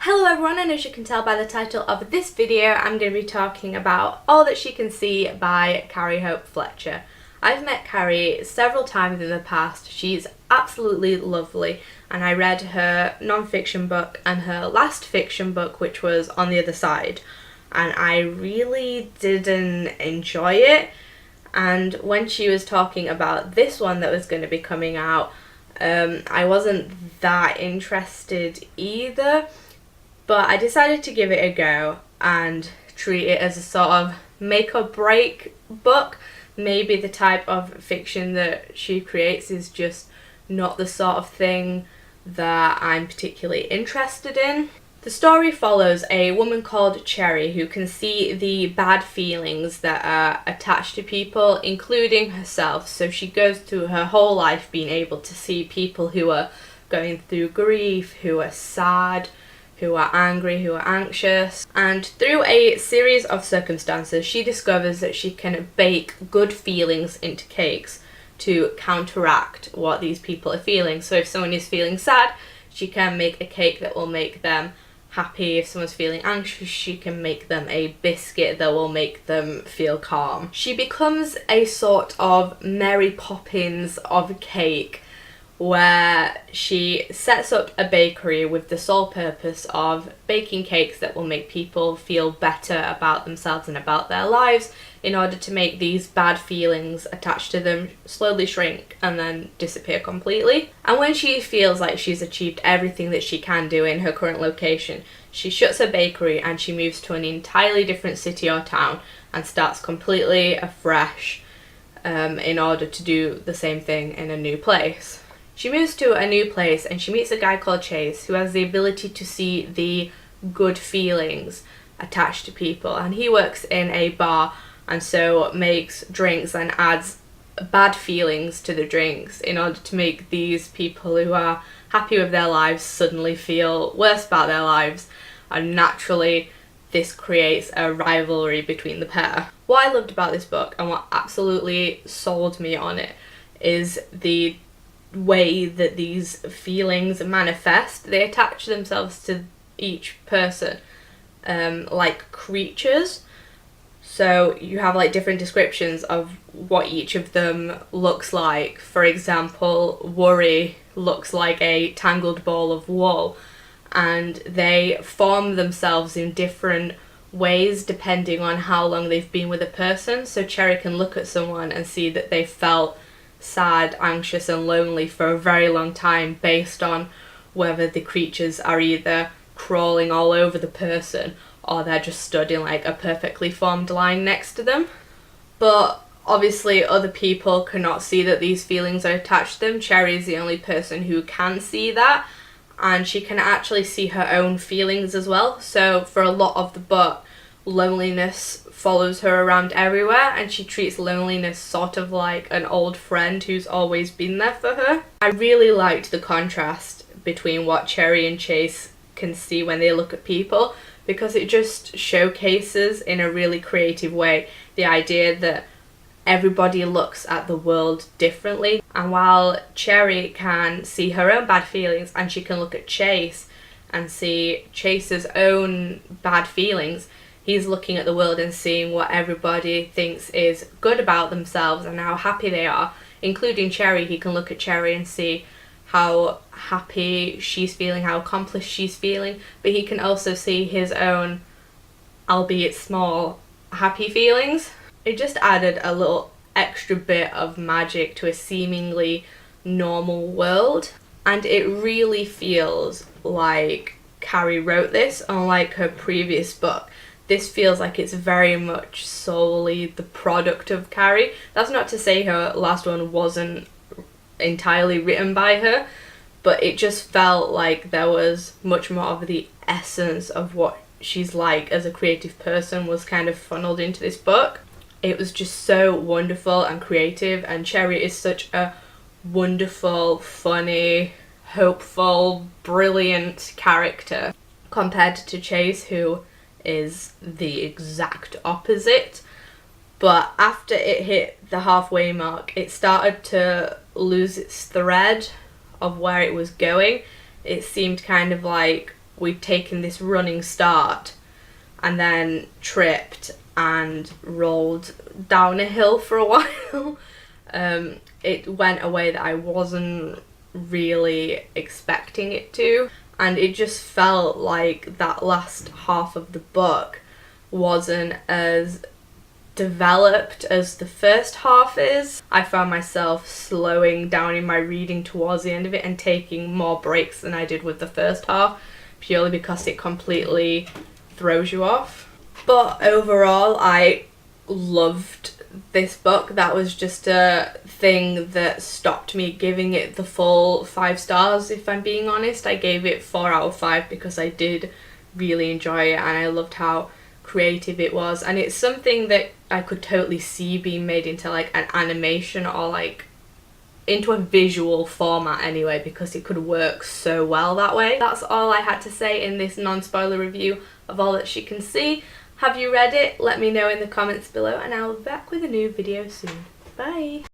Hello everyone, and as you can tell by the title of this video, I'm going to be talking about All That She Can See by Carrie Fletcher. I've met Carrie several times in the past. She's absolutely lovely, and I read her non-fiction book and her last fiction book, which was On the Other Side, and I really didn't enjoy it. And when she was talking about this one that was going to be coming out, I wasn't that interested either. But I decided to give it a go and treat it as a sort of make or break book. Maybe the type of fiction that she creates is just not the sort of thing that I'm particularly interested in. The story follows a woman called Carrie who can see the bad feelings that are attached to people, including herself. So she goes through her whole life being able to see people who are going through grief, who are sad, who are angry, who are anxious, and through a series of circumstances she discovers that she can bake good feelings into cakes to counteract what these people are feeling. So if someone is feeling sad, she can make a cake that will make them happy. If someone's feeling anxious, she can make them a biscuit that will make them feel calm. She becomes a sort of Mary Poppins of cake, where she sets up a bakery with the sole purpose of baking cakes that will make people feel better about themselves and about their lives, in order to make these bad feelings attached to them slowly shrink and then disappear completely. And when she feels like she's achieved everything that she can do in her current location, she shuts her bakery and she moves to an entirely different city or town and starts completely afresh in order to do the same thing in a new place. She moves to a new place and she meets a guy called Chase who has the ability to see the good feelings attached to people, and he works in a bar and so makes drinks and adds bad feelings to the drinks in order to make these people who are happy with their lives suddenly feel worse about their lives, and naturally this creates a rivalry between the pair. What I loved about this book and what absolutely sold me on it is the way that these feelings manifest. They attach themselves to each person like creatures. So you have like different descriptions of what each of them looks like. For example, worry looks like a tangled ball of wool, and they form themselves in different ways depending on how long they've been with a person. So Cherry can look at someone and see that they felt sad, anxious and lonely for a very long time based on whether the creatures are either crawling all over the person or they're just stood in like a perfectly formed line next to them. But obviously other people cannot see that these feelings are attached to them. Cherry is the only person who can see that, and she can actually see her own feelings as well. So for a lot of the book, loneliness follows her around everywhere, and she treats loneliness sort of like an old friend who's always been there for her. I really liked the contrast between what Cherry and Chase can see when they look at people, because it just showcases in a really creative way the idea that everybody looks at the world differently. And while Cherry can see her own bad feelings and she can look at Chase and see Chase's own bad feelings, he's looking at the world and seeing what everybody thinks is good about themselves and how happy they are, including Cherry. He can look at Cherry and see how happy she's feeling, how accomplished she's feeling, but he can also see his own, albeit small, happy feelings. It just added a little extra bit of magic to a seemingly normal world, and it really feels like Carrie wrote this, unlike her previous book. This feels like it's very much solely the product of Carrie. That's not to say her last one wasn't entirely written by her, but it just felt like there was much more of the essence of what she's like as a creative person was kind of funneled into this book. It was just so wonderful and creative, and Cherry is such a wonderful, funny, hopeful, brilliant character compared to Chase, who is the exact opposite. But after it hit the halfway mark, it started to lose its thread of where it was going. It seemed kind of like we'd taken this running start and then tripped and rolled down a hill for a while. It went a way that I wasn't really expecting it to, and it just felt like that last half of the book wasn't as developed as the first half is. I found myself slowing down in my reading towards the end of it and taking more breaks than I did with the first half, purely because it completely throws you off. But overall, I loved this book. That was just a thing that stopped me giving it the full 5 stars, if I'm being honest. I gave it 4 out of 5 because I did really enjoy it and I loved how creative it was, and it's something that I could totally see being made into like an animation or like into a visual format anyway, because it could work so well that way. That's all I had to say in this non-spoiler review of All That She Can See. Have you read it? Let me know in the comments below and I'll be back with a new video soon. Bye!